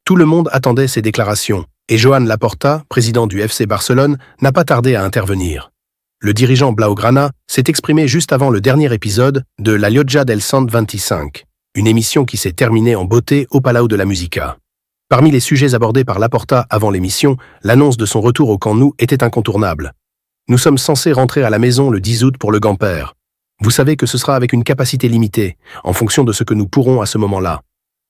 Tout le monde attendait ces déclarations, et Joan Laporta, président du FC Barcelone, n'a pas tardé à intervenir. Le dirigeant Blaugrana s'est exprimé juste avant le dernier épisode de La Llotja del Sant 25, une émission qui s'est terminée en beauté au Palau de la Música. Parmi les sujets abordés par Laporta avant l'émission, l'annonce de son retour au Camp Nou était incontournable. Nous sommes censés rentrer à la maison le 10 août pour le Gamper. Vous savez que ce sera avec une capacité limitée, en fonction de ce que nous pourrons à ce moment-là.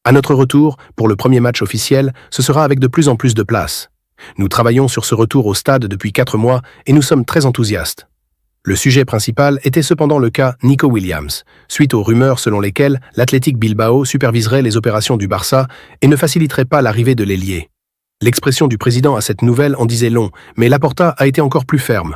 À notre retour, pour le premier match officiel, ce sera avec de plus en plus de place. Nous travaillons sur ce retour au stade depuis 4 mois et nous sommes très enthousiastes. Le sujet principal était cependant le cas Nico Williams, suite aux rumeurs selon lesquelles l'Athletic Bilbao superviserait les opérations du Barça et ne faciliterait pas l'arrivée de l'ailier. L'expression du président à cette nouvelle en disait long, mais Laporta a été encore plus ferme.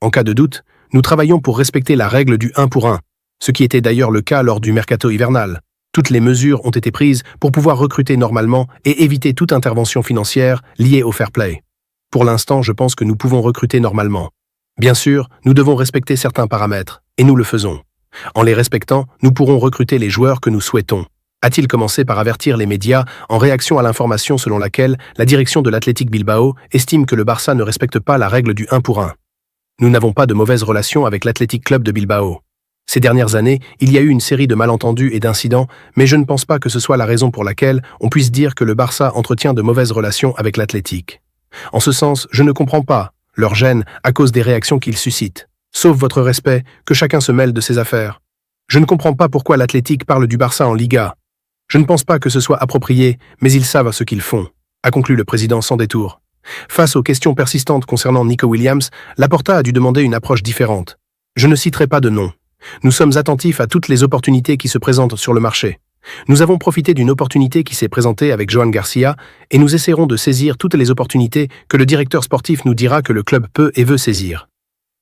En cas de doute, nous travaillons pour respecter la règle du 1 pour 1, ce qui était d'ailleurs le cas lors du mercato hivernal. Toutes les mesures ont été prises pour pouvoir recruter normalement et éviter toute intervention financière liée au fair play. Pour l'instant, je pense que nous pouvons recruter normalement. Bien sûr, nous devons respecter certains paramètres, et nous le faisons. En les respectant, nous pourrons recruter les joueurs que nous souhaitons. A-t-il commencé par avertir les médias en réaction à l'information selon laquelle la direction de l'Athletic Bilbao estime que le Barça ne respecte pas la règle du 1 pour 1. Nous n'avons pas de mauvaise relation avec l'Athletic Club de Bilbao. Ces dernières années, il y a eu une série de malentendus et d'incidents, mais je ne pense pas que ce soit la raison pour laquelle on puisse dire que le Barça entretient de mauvaises relations avec l'Athletic. En ce sens, je ne comprends pas leur gêne à cause des réactions qu'ils suscitent. Sauf votre respect, que chacun se mêle de ses affaires. Je ne comprends pas pourquoi l'Athletic parle du Barça en Liga. Je ne pense pas que ce soit approprié, mais ils savent ce qu'ils font, a conclu le président sans détour. Face aux questions persistantes concernant Nico Williams, Laporta a dû demander une approche différente. Je ne citerai pas de nom. Nous sommes attentifs à toutes les opportunités qui se présentent sur le marché. Nous avons profité d'une opportunité qui s'est présentée avec Joan Garcia et nous essaierons de saisir toutes les opportunités que le directeur sportif nous dira que le club peut et veut saisir.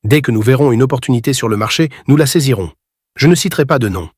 Dès que nous verrons une opportunité sur le marché, nous la saisirons. Je ne citerai pas de nom.